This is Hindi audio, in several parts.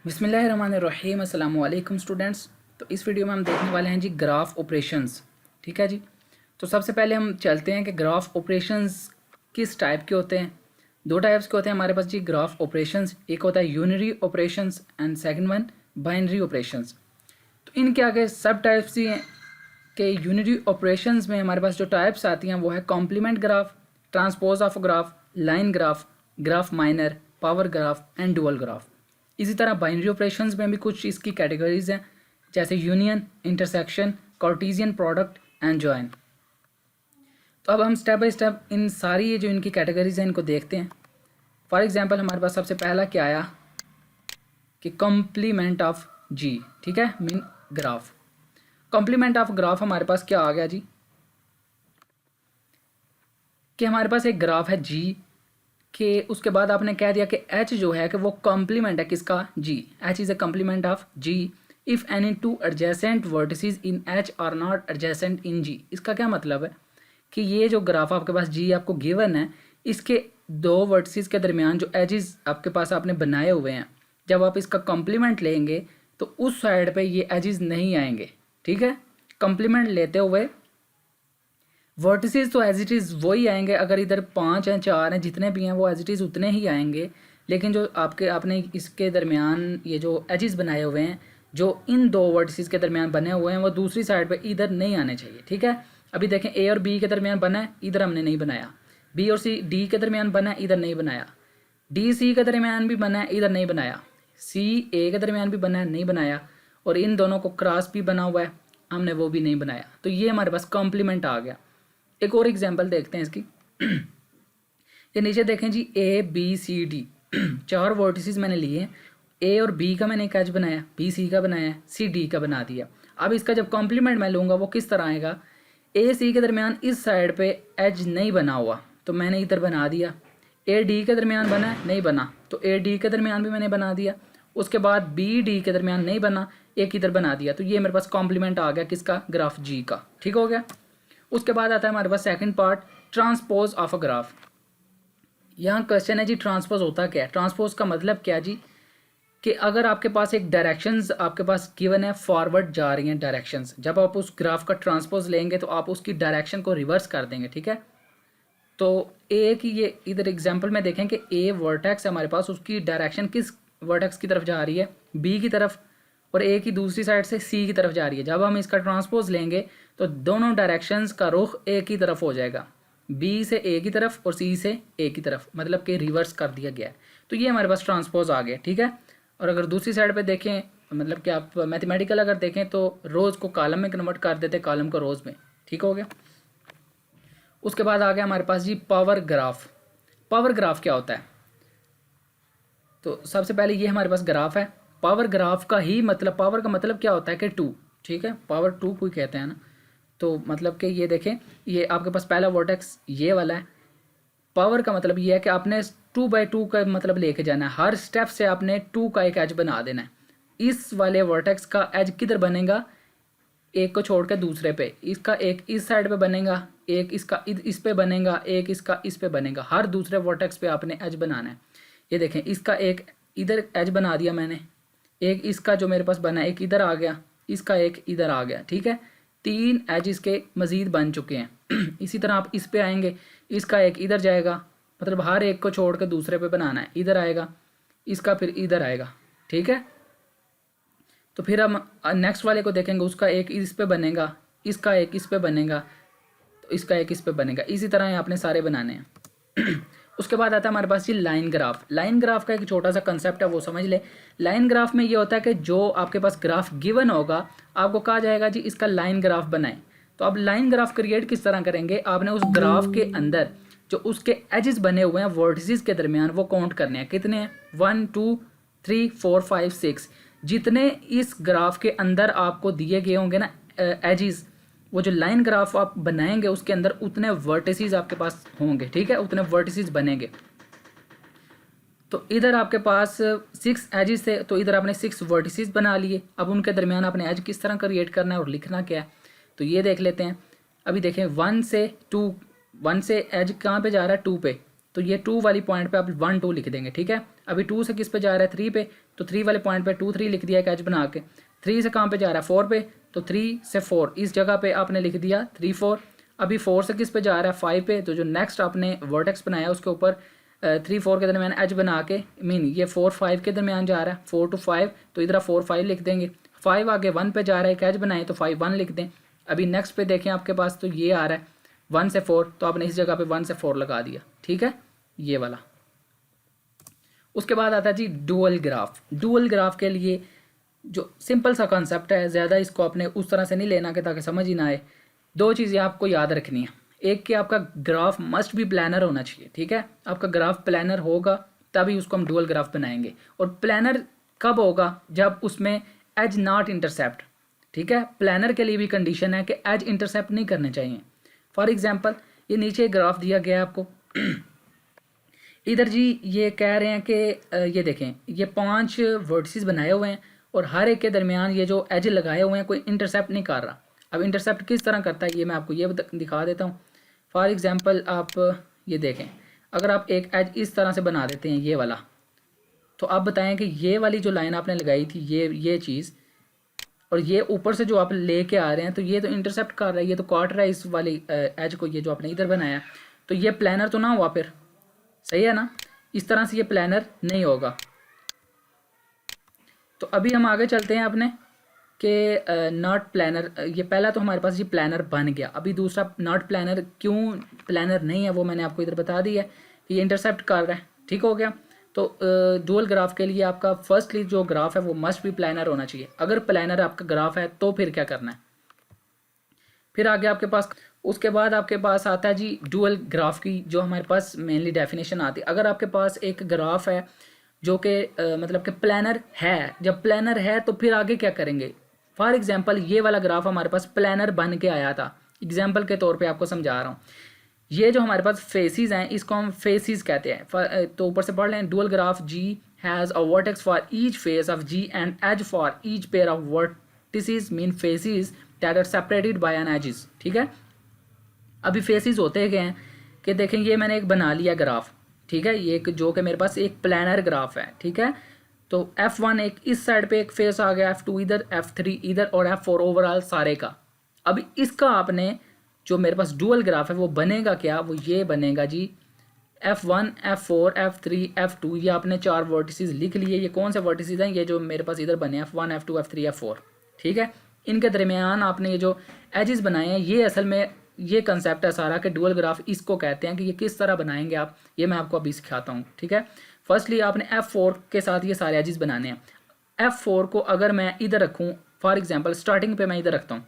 बिस्मिल्लाहिर्रहमानिर्रहीम अस्सलाम वालेकुम स्टूडेंट्स। तो इस वीडियो में हम देखने वाले हैं जी ग्राफ ऑपरेशंस। ठीक है जी। तो सबसे पहले हम चलते हैं कि ग्राफ ऑपरेशंस किस टाइप के होते हैं। दो टाइप्स के होते हैं हमारे पास जी ग्राफ ऑपरेशंस। एक होता है unary operations and second one binary operations. तो इनके आगे सब टाइप्स ही हैं कि यूनरी ऑपरेशंस में हमारे पास जो टाइप्स आती हैं वो है complement graph, transpose of graph, line graph, graph minor, power graph and dual graph. इसी तरह बाइनरी ऑपरेशंस में भी कुछ इसकी कैटेगरीज हैं जैसे union, intersection, Cartesian product and join. तो अब हम स्टेप बाय स्टेप इन सारी ये जो इनकी कैटेगरीज हैं इनको देखते हैं। फॉर एग्जांपल हमारे पास सबसे पहला क्या आया कि कॉम्प्लीमेंट ऑफ जी। ठीक है, mean graph. Complement of graph हमारे पास क्या आ गया जी कि हमारे पास एक ग्राफ है जी कि उसके बाद आपने कह दिया कि एच जो है कि वो कॉम्प्लीमेंट है किसका, G. H is a complement of G if any two adjacent vertices in H are not adjacent in G. इसका क्या मतलब है कि ये जो ग्राफ आपके पास जी आपको गिवन है, इसके दो वर्टिसेस के दरमियान जो एजेस आपके पास आपने बनाए हुए हैं, जब आप इसका कॉम्प्लीमेंट लेंगे तो उस साइड पे ये एजेस नहीं आएंगे। ठीक है, कॉम्प्लीमेंट लेते हुए वर्टिसेस तो एज इट इज़ वही आएंगे। अगर इधर 5 हैं 4 हैं जितने भी हैं वो एज इट इज़ उतने ही आएंगे, लेकिन जो आपने इसके दरमियान ये जो एजेस बनाए हुए हैं जो इन दो वर्टिसेस के दरमियान बने हुए हैं वो दूसरी साइड पे इधर नहीं आने चाहिए। ठीक है, अभी देखें ए और बी के दरमियान बना है, इधर हमने नहीं बनाया। बी और सी डी के दरमियान बना है, इधर नहीं बनाया। डी सी के दरमियान भी बना है, इधर नहीं बनाया। सी ए के दरमियान भी बना है, नहीं बनाया। और इन दोनों को क्रॉस भी बना हुआ है, हमने वो भी नहीं बनाया। तो ये हमारे पास कॉम्प्लीमेंट आ गया। एक और एग्जांपल देखते हैं इसकी। ये नीचे देखें G A B C D 4 vertices मैंने लिए हैं। ए और बी का मैंने एक एज बनाया, बी सी का बनाया, सी डी का बना दिया। अब इसका जब कॉम्प्लीमेंट मैं लूँगा वो किस तरह आएगा, ए सी के दरमियान इस साइड पे एज नहीं बना हुआ तो मैंने इधर बना दिया। ए डी के दरमियान बना है, नहीं बना, तो ए डी के दरमियान भी मैंने बना दिया। उसके बाद बी डी के दरमियान नहीं बना, एक इधर बना दिया। तो ये मेरे पास कॉम्प्लीमेंट आ गया किसका, ग्राफ जी का। ठीक हो गया। उसके बाद आता है हमारे पास second part, transpose of a graph. यहाँ क्वेश्चन है जी ट्रांसपोज होता क्या है। ट्रांसपोज का मतलब क्या जी कि अगर आपके पास एक डायरेक्शंस आपके पास गिवन है, फॉरवर्ड जा रही हैं डायरेक्शंस, जब आप उस ग्राफ का ट्रांसपोज लेंगे तो आप उसकी डायरेक्शन को रिवर्स कर देंगे। ठीक है, तो ए की ये इधर एग्जाम्पल में देखें कि ए वर्टेक्स है हमारे पास, उसकी डायरेक्शन किस वर्टेक्स की तरफ जा रही है, बी की तरफ, और ए की दूसरी साइड से सी की तरफ जा रही है। जब हम इसका ट्रांसपोज लेंगे तो दोनों डायरेक्शंस का रुख ए की तरफ हो जाएगा, बी से ए की तरफ और सी से ए की तरफ, मतलब कि रिवर्स कर दिया गया है। तो ये हमारे पास ट्रांसपोज आ गया। ठीक है, और अगर दूसरी साइड पे देखें, मतलब कि आप मैथमेटिकल अगर देखें तो रोज़ को कॉलम में कन्वर्ट कर देते, कॉलम को रोज़ में। ठीक हो गया। उसके बाद आ गया हमारे पास जी पावर ग्राफ। पावर ग्राफ क्या होता है, तो सबसे पहले ये हमारे पास ग्राफ है। पावर ग्राफ का ही मतलब, पावर का मतलब क्या होता है कि 2। ठीक है, पावर 2 कोई कहते हैं ना, तो मतलब कि ये देखें, ये आपके पास पहला वर्टेक्स ये वाला है। पावर का मतलब ये है कि आपने 2/2 का मतलब लेके जाना है, हर स्टेप से आपने 2 का एक एज बना देना है। इस वाले वर्टेक्स का एज किधर बनेगा, एक को छोड़ के दूसरे पे, इसका एक इस साइड पे बनेगा, एक इसका इस पे बनेगा, एक इसका इस पे बनेगा। हर दूसरे वर्टेक्स पे आपने एज बनाना है। ये देखें, इसका एक इधर एज बना दिया मैंने, एक इसका जो मेरे पास बना एक इधर आ गया, इसका एक इधर आ गया। ठीक है, 3 एज इसके मज़ीद बन चुके हैं। इसी तरह आप इस पे आएंगे, इसका एक इधर जाएगा, मतलब हर एक को छोड़ कर दूसरे पे बनाना है। इधर आएगा, इसका फिर इधर आएगा। ठीक है, तो फिर हम नेक्स्ट वाले को देखेंगे, उसका एक इस पे बनेगा, इसका एक इस पे बनेगा, तो इसका एक इस पे बनेगा। इसी तरह आपने सारे बनाने हैं। उसके बाद आता है हमारे पास ये लाइन ग्राफ। लाइन ग्राफ का एक छोटा सा कंसेप्ट है, वो समझ ले। लाइन ग्राफ में ये होता है कि जो आपके पास ग्राफ गिवन होगा, आपको कहा जाएगा जी इसका लाइन ग्राफ बनाएं। तो अब लाइन ग्राफ क्रिएट किस तरह करेंगे, आपने उस ग्राफ के अंदर जो उसके एजेस बने हुए हैं वर्टिसेस के दरमियान वो काउंट करने हैं। कितने हैं, 1 2 3 4 5 6। जितने इस ग्राफ के अंदर आपको दिए गए होंगे ना एजेस, वो जो लाइन ग्राफ आप बनाएंगे उसके अंदर उतने वर्टिसेस आपके पास होंगे। ठीक है, उतने वर्टिसेस बनेंगे। तो इधर आपके पास 6 एजेस थे, तो इधर आपने 6 वर्टिसेस बना लिए। अब उनके दरमियान आपने एज किस तरह क्रिएट करना है और लिखना क्या है, तो ये देख लेते हैं। अभी देखें 1 से 2, 1 से एज कहाँ पे जा रहा है, 2 पे, तो ये 2 वाली पॉइंट पे आप 1 2 लिख देंगे, ठीक है। अभी 2 से किस पे जा रहा है 3 पे, तो 3 वाले पॉइंट पे 2 3 लिख दिया एक एज बना के। 3 से कहाँ पे जा रहा है 4 पे, तो 3 से 4 इस जगह पे आपने लिख दिया 3 4। अभी 4 से किस पे जा रहा है 5 पे, तो जो नेक्स्ट आपने वर्टेक्स बनाया उसके ऊपर 3 4 के दरमियान एज बना के, मीन ये 4 5 के दरमियान जा रहा है 4 to 5, तो इधर 4 5 लिख देंगे। 5 आगे 1 पे जा रहा है एक एज बनाए तो 5 1 लिख दें। अभी नेक्स्ट पे देखें आपके पास, तो ये आ रहा है 1 से 4, तो आपने इस जगह पे 1 से 4 लगा दिया, ठीक है, ये वाला। उसके बाद आता है जी डुअल ग्राफ। डुअल ग्राफ के लिए जो सिंपल सा कॉन्सेप्ट है, ज़्यादा इसको आपने उस तरह से नहीं लेना कि ताकि समझ ही ना आए। दो चीज़ें आपको याद रखनी है, एक कि आपका ग्राफ मस्ट भी प्लानर होना चाहिए, ठीक है। आपका ग्राफ प्लानर होगा तभी उसको हम डुअल ग्राफ बनाएंगे। और प्लानर कब होगा, जब उसमें एज नॉट इंटरसेप्ट, ठीक है। प्लानर के लिए भी कंडीशन है कि एज इंटरसेप्ट नहीं करने चाहिए। फॉर एग्जांपल ये नीचे ग्राफ दिया गया है आपको इधर जी, ये कह रहे हैं कि ये देखें ये 5 वर्टिसेस बनाए हुए हैं और हर एक के दरमियान ये जो एज लगाए हुए हैं कोई इंटरसेप्ट नहीं कर रहा। अब इंटरसेप्ट किस तरह करता है ये मैं आपको ये दिखा देता हूँ। फॉर एग्जांपल आप ये देखें, अगर आप एक एज इस तरह से बना देते हैं ये वाला, तो आप बताएं कि ये वाली जो लाइन आपने लगाई थी ये चीज़, और ये ऊपर से जो आप लेके आ रहे हैं, तो ये तो इंटरसेप्ट कर रहा है, ये तो काट रहा है इस वाली एज को, ये जो आपने इधर बनाया, तो ये प्लानर तो ना हुआ फिर, सही है ना। इस तरह से ये प्लानर नहीं होगा। तो अभी हम आगे चलते हैं अपने कि नॉट प्लानर, ये पहला तो हमारे पास ये प्लानर बन गया। अभी दूसरा नॉट प्लानर क्यों प्लानर नहीं है वो मैंने आपको इधर बता दिया है कि ये इंटरसेप्ट कर रहा है, ठीक हो गया। तो डुअल ग्राफ के लिए आपका फर्स्टली जो ग्राफ है वो मस्ट भी प्लानर होना चाहिए। अगर प्लानर आपका ग्राफ है तो फिर क्या करना है, फिर आगे आपके पास, उसके बाद आपके पास आता है जी डुअल ग्राफ की जो हमारे पास मेनली डेफिनेशन आती है। अगर आपके पास एक ग्राफ है जो कि मतलब कि प्लानर है, जब प्लानर है तो फिर आगे क्या करेंगे। फॉर एग्जांपल ये वाला ग्राफ हमारे पास प्लानर बन के आया था, एग्जांपल के तौर पे आपको समझा रहा हूँ। ये जो हमारे पास फेसिस हैं इसको हम फेसिस कहते हैं। तो ऊपर से पढ़ लें, dual graph G has a vertex for each face of G and edge for each pair of vertices mean faces that are separated by an edges, ठीक है। अभी फेसिस होते गए हैं कि देखें ये मैंने एक बना लिया ग्राफ, ठीक है, ये एक जो कि मेरे पास एक प्लानर ग्राफ है, ठीक है। तो F1 एक इस साइड पे एक फेस आ गया, F2 इधर, F3 इधर और F4 ओवरऑल सारे का। अभी इसका आपने जो मेरे पास डुअल ग्राफ है वो बनेगा क्या, वो ये बनेगा जी F1 F4 F3 F2, ये आपने 4 वर्टिसेस लिख लिए। ये कौन से वर्टिसेस हैं, ये जो मेरे पास इधर बने F1 F2 F3 F4, ठीक है। इनके दरमियान आपने ये जो एजेस बनाए हैं, ये असल में ये कंसेप्ट है सारा कि डुअल ग्राफ इसको कहते हैं कि ये किस तरह बनाएंगे आप, ये मैं आपको अभी सिखाता हूँ, ठीक है। फर्स्टली आपने F4 के साथ ये सारे एजेस बनाने हैं। F4 को अगर मैं इधर रखूँ, फॉर एग्जांपल स्टार्टिंग पे मैं इधर रखता हूँ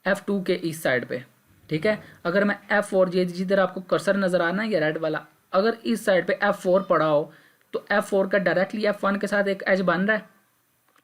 F2 के इस साइड पे, ठीक है। अगर मैं F4 ये जिधर आपको कर्सर नज़र आ रहा है ये रेड वाला, अगर इस साइड पे F4 पड़ा हो तो F4 का डायरेक्टली F1 के साथ एक एज बन रहा है,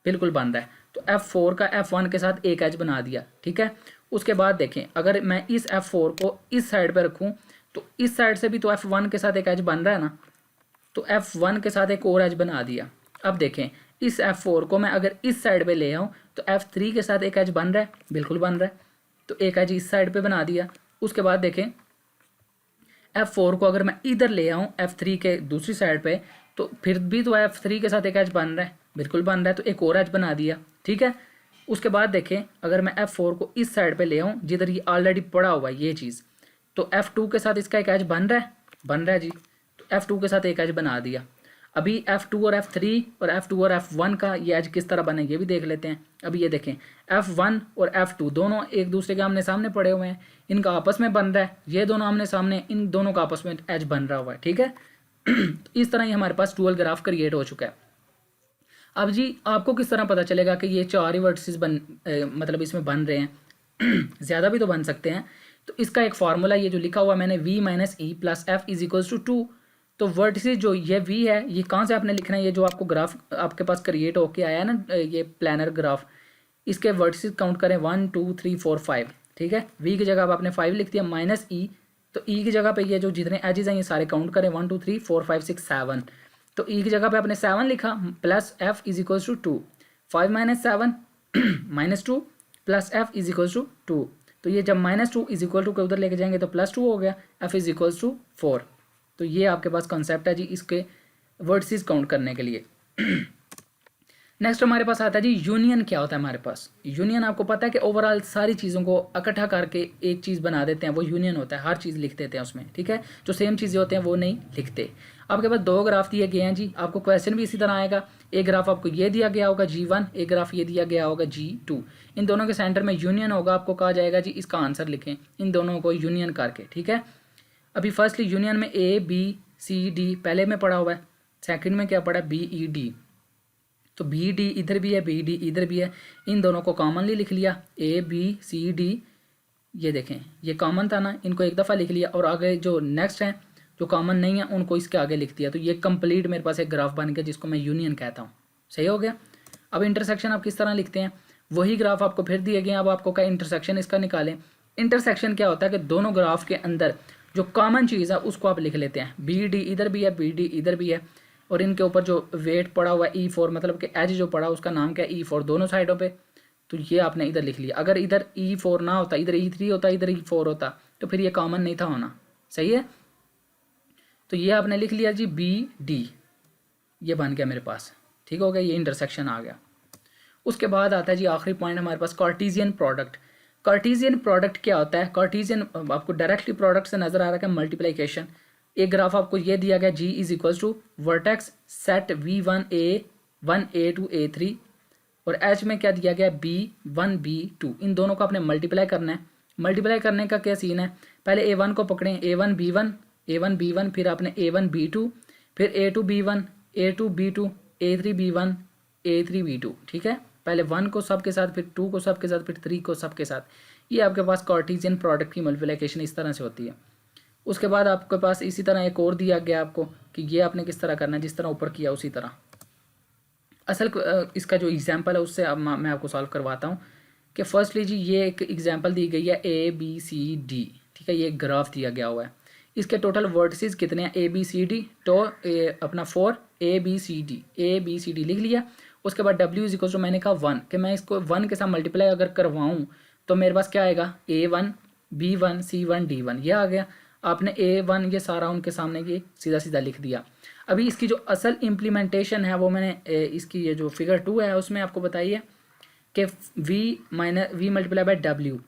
बिल्कुल बन रहा है। तो F4 का F1 के साथ एक एज बना दिया, ठीक है। उसके बाद देखें अगर मैं इस F4 को इस साइड पे रखूं तो इस साइड से भी तो F1 के साथ एक एज बन रहा है ना, तो F1 के साथ एक और एज बना दिया। अब देखें इस F4 को मैं अगर इस साइड पे ले आऊँ तो F3 के साथ एक एज बन रहा है, बिल्कुल बन रहा है, तो एक एज इस साइड पे बना दिया। उसके बाद देखें F4 को अगर मैं इधर ले आऊँ F3 के दूसरी साइड पे, तो फिर भी तो F3 के साथ एक एज बन रहा है, बिल्कुल बन रहा है, तो एक और एज बना दिया, ठीक है। उसके बाद देखें अगर मैं F4 को इस साइड पे ले आऊँ जिधर ये ऑलरेडी पड़ा हुआ है ये चीज़, तो F2 के साथ इसका एक एज बन रहा है जी, तो F2 के साथ एक एज बना दिया। अभी F2 और F3 और F2 और F1 का ये एज किस तरह बने ये भी देख लेते हैं। अभी ये देखें F1 और F2 दोनों एक दूसरे के आमने सामने पड़े हुए हैं, इनका आपस में बन रहा है, ये दोनों आमने सामने, इन दोनों का आपस में एज बन रहा हुआ है, ठीक है। तो इस तरह ही हमारे पास डुअल ग्राफ क्रिएट हो चुका है। अब जी आपको किस तरह पता चलेगा कि ये 4 ही वर्टिसेस मतलब इसमें बन रहे हैं ज़्यादा भी तो बन सकते हैं। तो इसका एक फार्मूला ये जो लिखा हुआ मैंने v minus E plus F is equals to 2। तो वर्टिसेस जो ये v है ये कहाँ से आपने लिखना है, ये जो आपको ग्राफ आपके पास क्रिएट होके आया है ना ये प्लानर ग्राफ, इसके वर्टिसेस काउंट करें 1 2 3 4 5, ठीक है। v की जगह आपने 5 लिख दिया माइनस ई, तो ई की जगह पे ये जो जितने एजेस हैं ये सारे काउंट करें 1 2 3 4 5 6 7, तो ई की जगह पे आपने 7 लिखा plus F is equals to 2, 5 minus 7 minus 2 plus F is equals to 2। तो ये जब माइनस 2 इज इक्वल टू के उधर लेके जाएंगे तो प्लस 2 हो गया, एफ इज इक्वल्स टू 4, तो ये आपके पास कॉन्सेप्ट है जी इसके वर्टिसेस काउंट करने के लिए। नेक्स्ट हमारे पास आता है जी यूनियन। क्या होता है हमारे पास यूनियन? आपको पता है कि ओवरऑल सारी चीज़ों को इकट्ठा करके एक चीज़ बना देते हैं, वो यूनियन होता है। हर चीज़ लिख देते हैं उसमें, ठीक है। जो सेम चीज़ें होते हैं वो नहीं लिखते। आपके पास दो ग्राफ दिए गए हैं जी, आपको क्वेश्चन भी इसी तरह आएगा। एक ग्राफ आपको ये दिया गया होगा G1, एक ग्राफ ये दिया गया होगा G2। इन दोनों के सेंटर में यूनियन होगा। आपको कहा जाएगा जी इसका आंसर लिखें इन दोनों को यूनियन करके, ठीक है। अभी फर्स्टली यूनियन में ABCD पहले में पढ़ा हुआ है, सेकंड में क्या पढ़ा है BED। तो BD इधर भी है, BD इधर भी है, इन दोनों को कॉमनली लिख लिया ABCD। ये देखें ये कॉमन था ना, इनको एक दफ़ा लिख लिया और आगे जो नेक्स्ट है जो कॉमन नहीं है उनको इसके आगे लिख दिया। तो ये कंप्लीट मेरे पास एक ग्राफ बन गया जिसको मैं यूनियन कहता हूँ। सही हो गया। अब इंटरसेक्शन आप किस तरह लिखते हैं? वही ग्राफ आपको फिर दिए गए। अब आपको क्या इंटरसेक्शन इसका निकालें। इंटरसेक्शन क्या होता है कि दोनों ग्राफ के अंदर जो कॉमन चीज़ है उसको आप लिख लेते हैं। BD इधर भी है, BD इधर भी है, और इनके ऊपर जो वेट पड़ा हुआ है E4, मतलब कि एज जो पड़ा उसका नाम क्या है E4 दोनों साइडों पे। तो ये आपने इधर लिख लिया। अगर इधर E4 ना होता, इधर E3 होता, इधर E4 होता, तो फिर ये कॉमन नहीं था होना। सही है। तो ये आपने लिख लिया जी BD, ये बन गया मेरे पास। ठीक हो गया, ये इंटरसेक्शन आ गया। उसके बाद आता है जी आखिरी पॉइंट हमारे पास कार्टेशियन प्रोडक्ट। कार्टेशियन प्रोडक्ट क्या होता है? कार्टेशियन आपको डायरेक्टली प्रोडक्ट से नजर आ रहा है मल्टीप्लिकेशन। एक ग्राफ आपको ये दिया गया G is equal to vertex set V1A1A2A3 और H में क्या दिया गया B1B2। इन दोनों को आपने मल्टीप्लाई करना है। मल्टीप्लाई करने का क्या सीन है? पहले A1 को पकड़ें, A1B1, A1B1, फिर आपने A1B2, फिर A2B1, A2B2, A3B1, A3B2। ठीक है, पहले 1 को सब के साथ, फिर 2 को सब के साथ, फिर 3 को सब के साथ। ये आपके पास कार्टेशियन प्रोडक्ट की मल्टीप्लिकेशन इस तरह से होती है। उसके बाद आपके पास इसी तरह एक और दिया गया आपको कि ये आपने किस तरह करना है, जिस तरह ऊपर किया उसी तरह। असल इसका जो एग्जांपल है उससे अब मैं आपको सॉल्व करवाता हूँ कि फर्स्टली जी ये एक एग्जांपल दी गई है ABCD। ठीक है, ये एक ग्राफ दिया गया हुआ है। इसके टोटल वर्टिसेस कितने हैं ABCD, तो अपना 4 ABCD लिख लिया। उसके बाद W इज इक्वल टू मैंने कहा 1 कि मैं इसको 1 के साथ मल्टीप्लाई अगर करवाऊँ तो मेरे पास क्या आएगा A1 B1 C1 D1, ये आ गया। आपने A1 ये सारा उनके सामने ये सीधा सीधा लिख दिया। अभी इसकी जो असल इम्प्लीमेंटेशन है वो मैंने इसकी ये जो फिगर 2 है उसमें आपको बताइए कि V मल्टीप्लाई बाय W।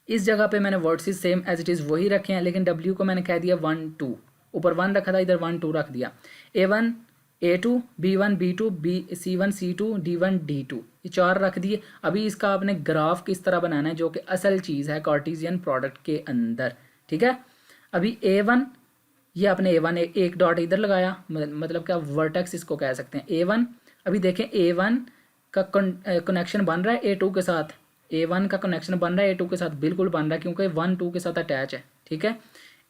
इस जगह पे मैंने vertices same as it is वही रखे हैं, लेकिन W को मैंने कह दिया 1 2, ऊपर 1 रखा था, इधर 1 2 रख दिया। A1 A2 B1 B2 C1 C2 D1 D2, ये 4 रख दिए। अभी इसका आपने ग्राफ किस तरह बनाना है जो कि असल चीज़ है कार्टेशियन प्रोडक्ट के अंदर। ठीक है, अभी A1 ये आपने A1 एक डॉट इधर लगाया, मतलब क्या वर्टेक्स इसको कह सकते हैं A1। अभी देखें A1 का कनेक्शन बन रहा है A2 के साथ, A1 का कनेक्शन बन रहा है A2 के साथ, बिल्कुल बन रहा है क्योंकि 1 2 के साथ अटैच है। ठीक है,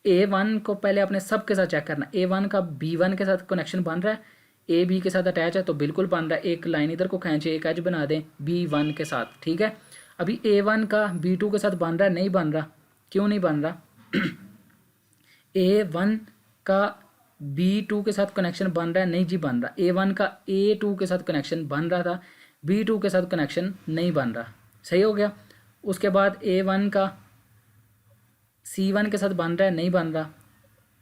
A1 को पहले आपने सब के साथ चेक करना। A1 का B1 के साथ कनेक्शन बन रहा है, AB के साथ अटैच है तो बिल्कुल बन रहा है। एक लाइन इधर को खींचे, एक एज बना दें B1 के साथ। ठीक है, अभी A1 का B2 के साथ बन रहा है, नहीं बन रहा। क्यों नहीं बन रहा? A1 का B2 के साथ कनेक्शन बन रहा है, नहीं जी बन रहा। A1 का A2 के साथ कनेक्शन बन रहा था, B2 के साथ कनेक्शन नहीं बन रहा। सही हो गया। उसके बाद A1 का C1 के साथ बन रहा है, नहीं बन रहा।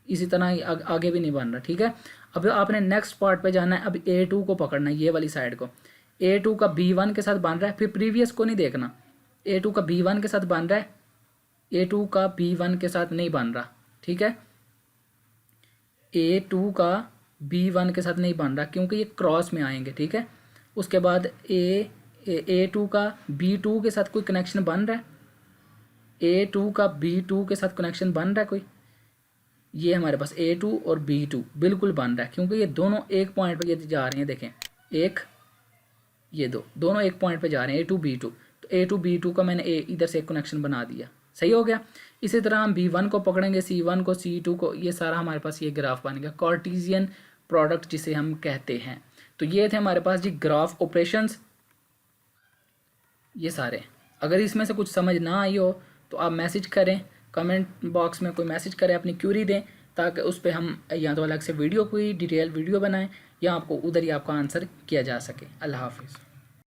इसी तरह आगे भी नहीं बन रहा। ठीक है, अब आपने नेक्स्ट पार्ट पे जाना है। अब A2 को पकड़ना है, ये वाली साइड को। A2 का B1 के साथ बन रहा है, फिर प्रीवियस को नहीं देखना। A2 का B1 के साथ बन रहा है, A2 का B1 के साथ नहीं बन रहा। ठीक है, A2 का B1 के साथ नहीं बन रहा क्योंकि ये क्रॉस में आएंगे। ठीक है, उसके बाद A2 का B2 के साथ कोई कनेक्शन बन रहा है, A2 का B2 के साथ कनेक्शन बन रहा है कोई। ये हमारे पास A2 और B2 बिल्कुल बन रहा है क्योंकि ये दोनों एक पॉइंट पे ये जा रहे हैं। देखें, एक ये दोनों एक पॉइंट पे जा रहे हैं A2 B2, तो A2 B2 का मैंने इधर से एक कनेक्शन बना दिया। सही हो गया। इसी तरह हम B1 को पकड़ेंगे, C1 को, C2 को, ये सारा हमारे पास ये ग्राफ बन गया कार्टेशियन प्रोडक्ट जिसे हम कहते हैं। तो ये थे हमारे पास जी ग्राफ ऑपरेशंस, ये सारे। अगर इसमें से कुछ समझ ना आई हो तो आप मैसेज करें, कमेंट बॉक्स में कोई मैसेज करें, अपनी क्यूरी दें, ताकि उस पर हम या तो अलग से वीडियो, कोई डिटेल वीडियो बनाएं या आपको उधर ही आपका आंसर किया जा सके। अल्लाह हाफिज़।